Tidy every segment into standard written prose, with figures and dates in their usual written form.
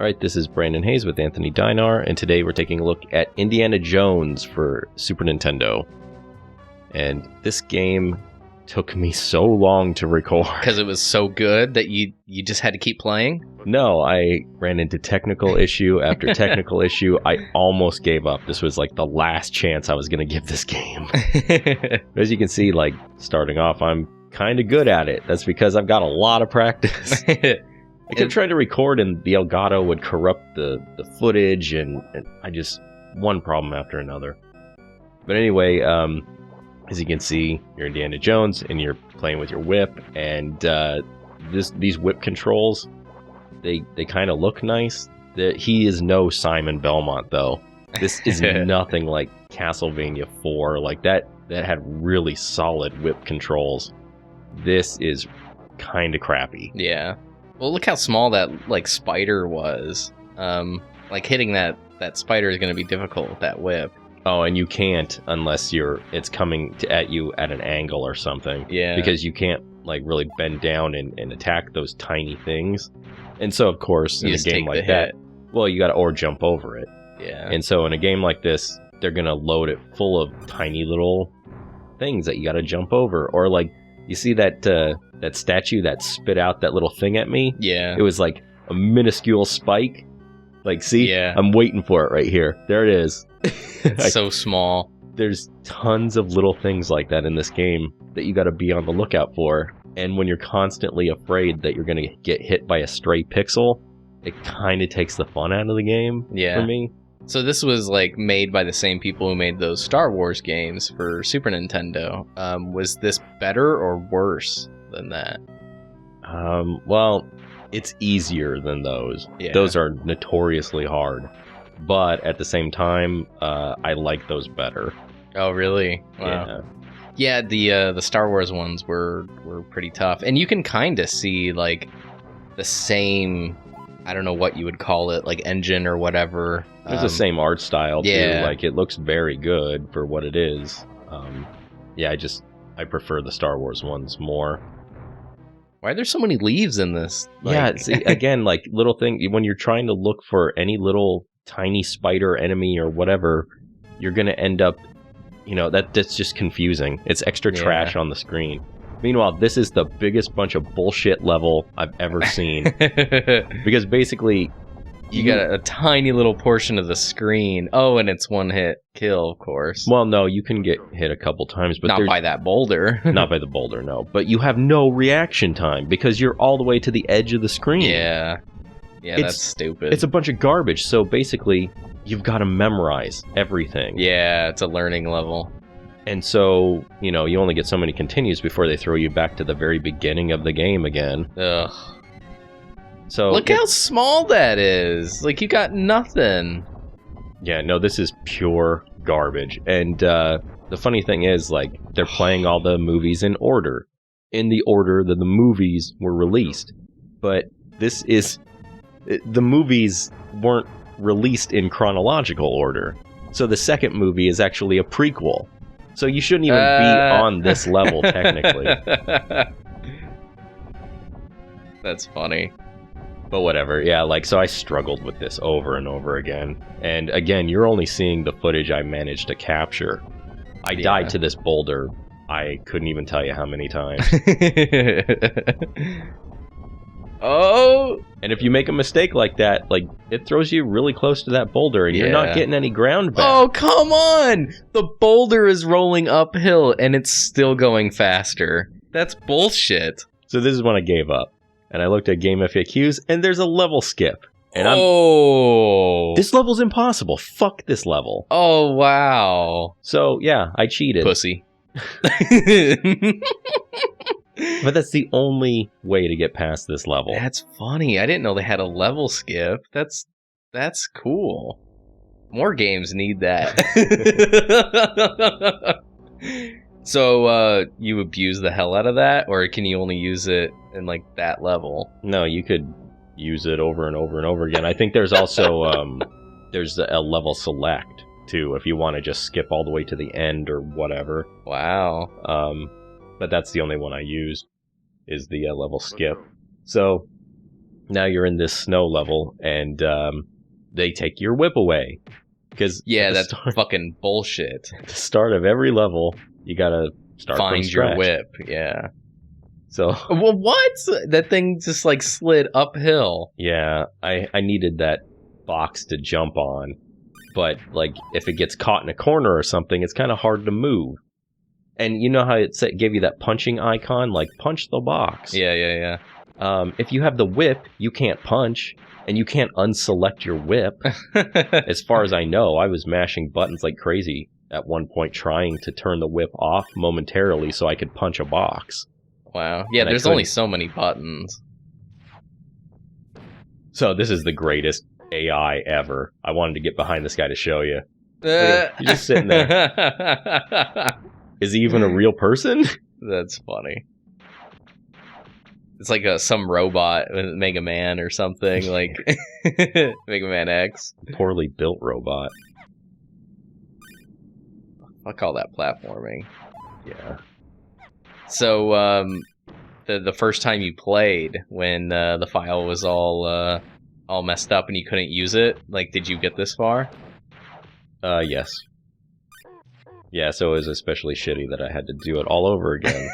Alright, this is Brandon Hayes with Anthony Dinar, and today we're taking a look at Indiana Jones for Super Nintendo. And this game took me so long to record. Because it was so good that you just had to keep playing? No, I ran into technical issue after technical issue. I almost gave up. This was like the last chance I was going to give this game. As you can see, like, starting off, I'm kind of good at it. That's because I've got a lot of practice. I kept trying to record and the Elgato would corrupt the footage and I just, one problem after another. But anyway, as you can see, you're Indiana Jones and you're playing with your whip, and these whip controls, they kind of look nice. He is no Simon Belmont though. This is nothing like Castlevania 4. Like that had really solid whip controls. This is kind of crappy. Yeah. Well, look how small that like spider was. Like hitting that spider is going to be difficult with that whip. Oh, and you can't unless it's coming at you at an angle or something. Yeah. Because you can't like really bend down and attack those tiny things. And so, of course, in a game like that, well, you got to or jump over it. Yeah. And so in a game like this, they're going to load it full of tiny little things that you got to jump over. Or like, you see that statue that spit out that little thing at me? Yeah. It was like a minuscule spike. Like, see? Yeah. I'm waiting for it right here. There it is. It's so small. There's tons of little things like that in this game that you got to be on the lookout for. And when you're constantly afraid that you're going to get hit by a stray pixel, it kind of takes the fun out of the game for me. So this was like made by the same people who made those Star Wars games for Super Nintendo. Was this better or worse than that? Well, it's easier than those. Yeah. Those are notoriously hard. But at the same time, I like those better. Oh, really? Wow. Yeah, the Star Wars ones were pretty tough. And you can kind of see like the same, I don't know what you would call it, like engine or whatever. It's the same art style too. Yeah. Like it looks very good for what it is. Yeah, I prefer the Star Wars ones more. Why are there so many leaves in this? Yeah, see, again, like little thing, when you're trying to look for any little tiny spider enemy or whatever, you're going to end up, that's just confusing. It's extra trash on the screen. Meanwhile, this is the biggest bunch of bullshit level I've ever seen. Because basically, you got a tiny little portion of the screen. Oh, and it's one hit kill, of course. Well, no, you can get hit a couple times, but not by that boulder. Not by the boulder, no. But you have no reaction time because you're all the way to the edge of the screen. Yeah. Yeah, that's stupid. It's a bunch of garbage. So basically, you've got to memorize everything. Yeah, it's a learning level. And so, you only get so many continues before they throw you back to the very beginning of the game again. Ugh. So look how small that is. Like, you got nothing. Yeah, no, this is pure garbage. And the funny thing is, like, they're playing all the movies in order. In the order that the movies were released. But the movies weren't released in chronological order. So the second movie is actually a prequel. So you shouldn't even be on this level, technically. That's funny. But whatever, yeah, like, so I struggled with this over and over again. And again, you're only seeing the footage I managed to capture. I died to this boulder, I couldn't even tell you how many times. Oh! And if you make a mistake like that, like, it throws you really close to that boulder, and you're not getting any ground back. Oh, come on! The boulder is rolling uphill, and it's still going faster. That's bullshit. So this is when I gave up. And I looked at game FAQs, and there's a level skip. And this level's impossible. Fuck this level. Oh, wow. So, yeah, I cheated. Pussy. But that's the only way to get past this level. That's funny. I didn't know they had a level skip. That's cool. More games need that. So, you abuse the hell out of that, or can you only use it in, like, that level? No, you could use it over and over and over again. I think there's also, there's a level select, too, if you want to just skip all the way to the end or whatever. Wow. But that's the only one I used, is the level skip. So, now you're in this snow level, and they take your whip away. Because that's fucking bullshit. At the start of every level, you gotta start Find from your scratch. whip, yeah. So well, what? That thing just like slid uphill. Yeah, I needed that box to jump on, but like if it gets caught in a corner or something, it's kind of hard to move. And you know how it gave you that punching icon, like punch the box. Yeah. If you have the whip, you can't punch, and you can't unselect your whip. As far as I know, I was mashing buttons like crazy at one point, trying to turn the whip off momentarily so I could punch a box. Wow. Yeah, there's only so many buttons. So this is the greatest AI ever. I wanted to get behind this guy to show you. He's just sitting there. Is he even a real person? That's funny. It's like some robot, Mega Man or something, like Mega Man X. Poorly built robot. I'll call that platforming. Yeah. So, the first time you played, when the file was all messed up and you couldn't use it, like, did you get this far? Yes. Yeah, so it was especially shitty that I had to do it all over again.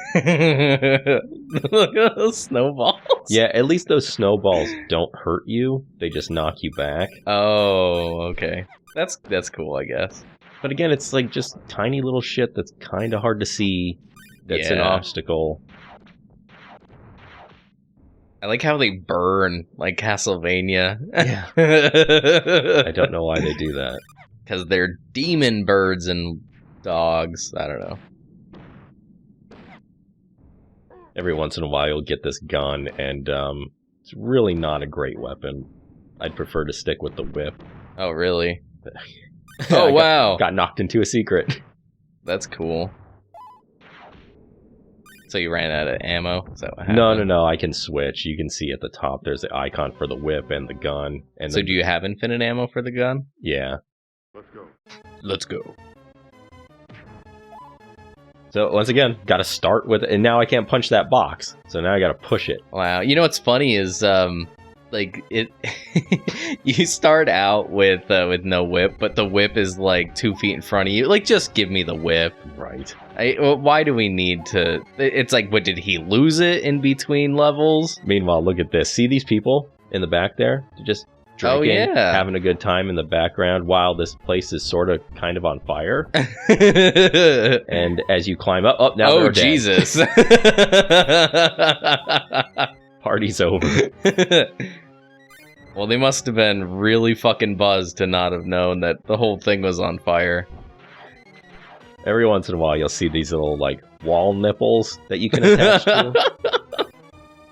Look at those snowballs. Yeah, at least those snowballs don't hurt you. They just knock you back. Oh, okay. That's cool, I guess. But again, it's like just tiny little shit that's kind of hard to see. That's an obstacle. I like how they burn, like Castlevania. Yeah. I don't know why they do that. Because they're demon birds and dogs. I don't know. Every once in a while you'll get this gun, and it's really not a great weapon. I'd prefer to stick with the whip. Oh, really? Oh, wow. Got knocked into a secret. That's cool. So you ran out of ammo? Is that what happened? No. I can switch. You can see at the top there's the icon for the whip and the gun. And so do you have infinite ammo for the gun? Yeah. Let's go. So once again, got to start with it, and now I can't punch that box. So now I got to push it. Wow. You know what's funny is like it you start out with no whip, but the whip is like 2 feet in front of you. Like, just give me the whip. Right. Why do we need to? It's like, what, did he lose it in between levels? Meanwhile, look at this. See these people in the back there? They're just drinking, having a good time in the background while this place is sort of kind of on fire. And as you climb up, now they're dead. Jesus. Party's over. Well, they must have been really fucking buzzed to not have known that the whole thing was on fire. Every once in a while, you'll see these little, like, wall nipples that you can attach to.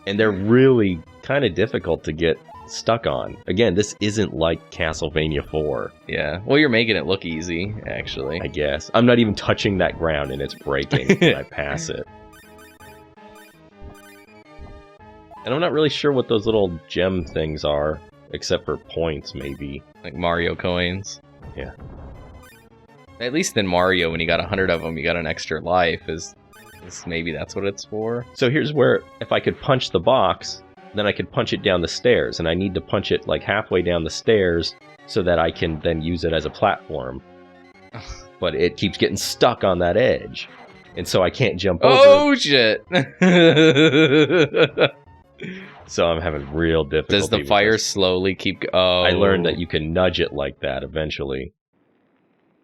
And they're really kind of difficult to get stuck on. Again, this isn't like Castlevania 4. Yeah. Well, you're making it look easy, actually. I guess. I'm not even touching that ground, and it's breaking when I pass it. And I'm not really sure what those little gem things are, except for points, maybe. Like Mario coins. Yeah. At least in Mario, when you got 100 of them, you got an extra life. Is maybe that's what it's for? So here's where, if I could punch the box, then I could punch it down the stairs. And I need to punch it like halfway down the stairs so that I can then use it as a platform. But it keeps getting stuck on that edge. And so I can't jump over. Oh, shit! So I'm having real difficulty. Does the fire slowly keep... Oh. I learned that you can nudge it like that eventually.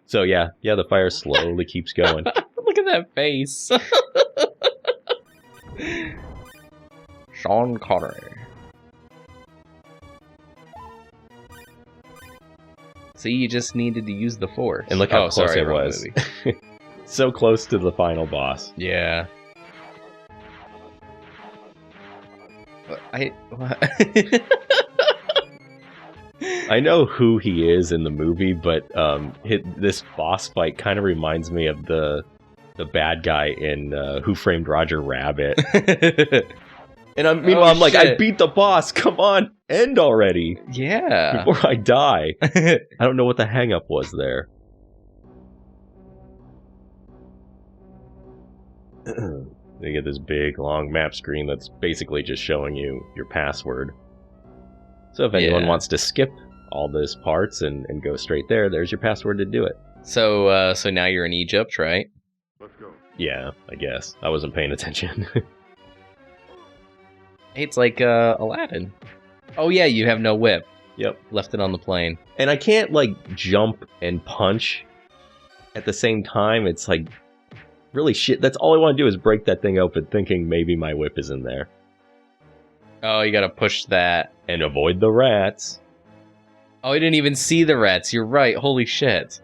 So yeah, the fire slowly keeps going. Look at that face. Sean Connery. See, you just needed to use the force. And look how close it was. So close to the final boss. Yeah. I know who he is in the movie, but this boss fight kind of reminds me of the bad guy in Who Framed Roger Rabbit. And meanwhile, I'm like, I beat the boss. Come on, end already. Yeah. Before I die. I don't know what the hang-up was there. You get this big, long map screen that's basically just showing you your password. So if anyone wants to skip all those parts and go straight there, there's your password to do it. So now you're in Egypt, right? Let's go. Yeah, I guess. I wasn't paying attention. It's like Aladdin. Oh yeah, you have no whip. Yep. Left it on the plane. And I can't, like, jump and punch at the same time. It's, like, really shit. That's all I want to do is break that thing open thinking maybe my whip is in there. Oh, you gotta push that. And avoid the rats. Oh, I didn't even see the rats. You're right. Holy shit.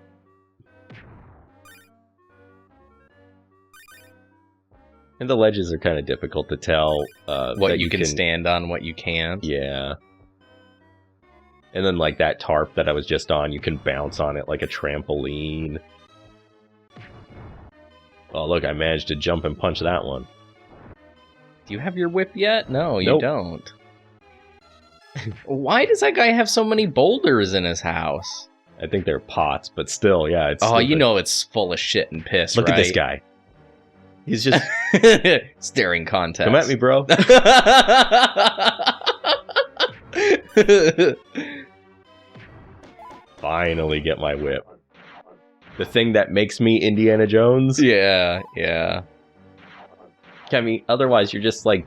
And the ledges are kind of difficult to tell. What you can stand on, what you can't. Yeah. And then, like, that tarp that I was just on, you can bounce on it like a trampoline. Oh, look, I managed to jump and punch that one. Do you have your whip yet? No, you Nope. don't. Why does that guy have so many boulders in his house? I think they're pots, but still, yeah, it's Oh, stupid. you know it's full of shit and piss, Look right? at this guy. He's just... Staring contest. Come at me, bro. Finally get my whip. The thing that makes me Indiana Jones? Yeah, yeah. I mean, otherwise you're just like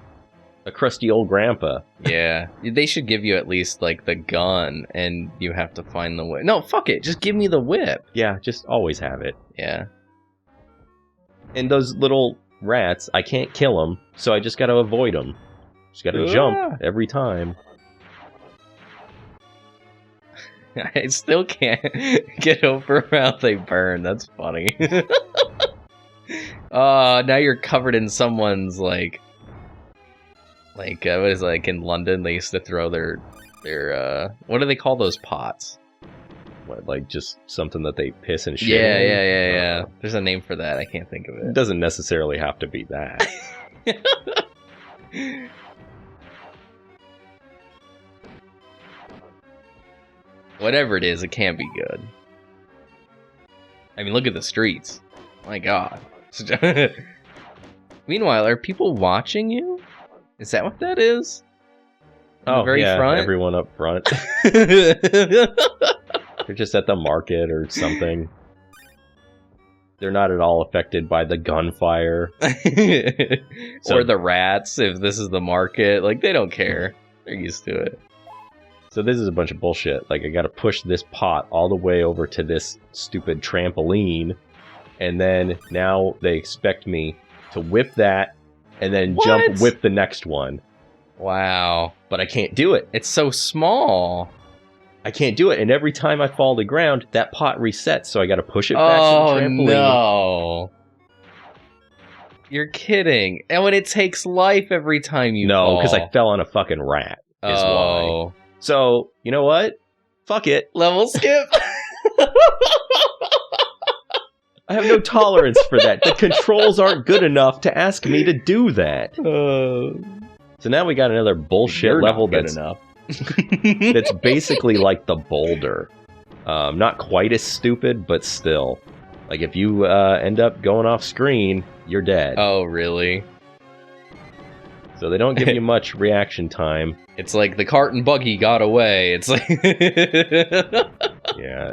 a crusty old grandpa. Yeah. They should give you at least, like, the gun, and you have to find the whip. No, fuck it. Just give me the whip. Yeah, just always have it. Yeah. And those little rats, I can't kill them, so I just gotta avoid them. Just gotta jump every time. I still can't get over how they burn. That's funny. Oh, now you're covered in someone's, like, what is it, like in London, they used to throw their, what do they call those pots? What, like just something that they piss and shit Yeah, in? yeah. There's a name for that. I can't think of It it. doesn't necessarily have to be that. Whatever it is, it can't be good. I mean, look at the streets. My God. Meanwhile, are people watching you? Is that what that is? On the very front? Everyone up front. They're just at the market or something. They're not at all affected by the gunfire. Or the rats, if this is the market. Like, they don't care. They're used to it. So this is a bunch of bullshit. Like, I gotta push this pot all the way over to this stupid trampoline, and then now they expect me to whip that, and then jump whip the next one. Wow. But I can't do it. It's so small. I can't do it, and every time I fall to the ground, that pot resets, so I gotta push it back to the trampoline. No. You're kidding. And when it takes life every time you fall. No, because I fell on a fucking rat, is why. So, you know what? Fuck it. Level skip. I have no tolerance for that. The controls aren't good enough to ask me to do that. So now we got another bullshit level that's enough. that's basically like the boulder. Not quite as stupid, but still. Like, if you end up going off screen, you're dead. Oh, really? So they don't give you much reaction time. It's like the cart and buggy got away. It's like... Yeah.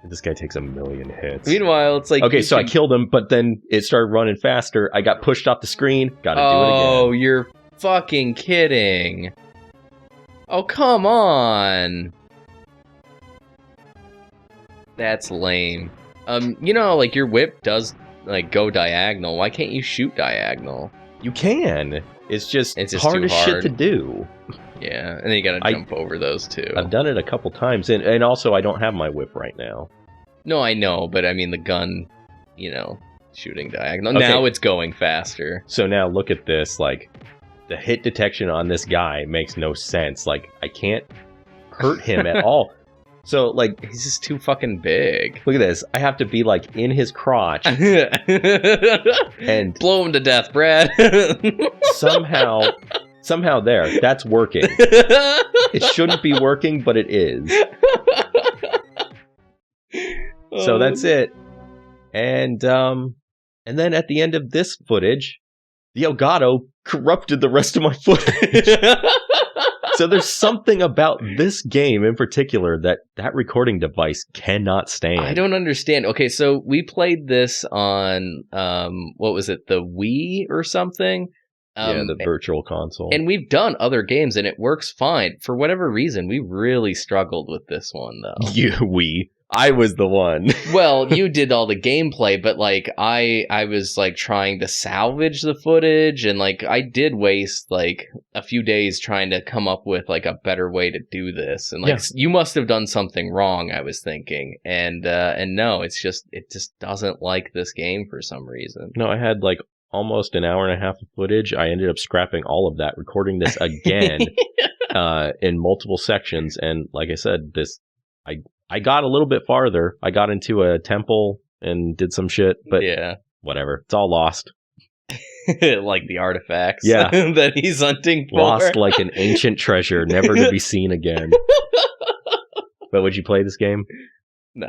This guy takes 1,000,000 hits. Meanwhile, it's like... Okay, so I killed him, but then it started running faster. I got pushed off the screen. Gotta do it again. Oh, you're fucking kidding. Oh, come on. That's lame. You know, like, your whip does, like, go diagonal. Why can't you shoot diagonal? You can. It's just too hard as shit hard. to do. Yeah, and then you gotta jump over those, too. I've done it a couple times, and also I don't have my whip right now. No, I know, but I mean the gun, you know, shooting diagonal. Okay. Now it's going faster. So now look at this, like, the hit detection on this guy makes no sense. Like, I can't hurt him at all. So, like, He's just too fucking big. look at this. I have to be, like, in his crotch, and Blow him to death, Brad. somehow there, that's working. It shouldn't be working, but it is. So that's it. And then at the end of this footage, the Elgato corrupted the rest of my footage. So there's something about this game in particular that recording device cannot stand. I don't understand. Okay, so we played this on what was it, the Wii or something? The virtual console. And we've done other games and it works fine. For whatever reason, we really struggled with this one though. I was the one. Well, you did all the gameplay, but like I was like trying to salvage the footage, and like I did waste like a few days trying to come up with like a better way to do this. And like you must have done something wrong, I was thinking. And no, it just doesn't like this game for some reason. No, I had like almost an hour and a half of footage. I ended up scrapping all of that, recording this again in multiple sections. And like I said, I got a little bit farther. I got into a temple and did some shit, but whatever. It's all lost. Like the artifacts that he's hunting for. Lost like an ancient treasure, never to be seen again. But would you play this game? No.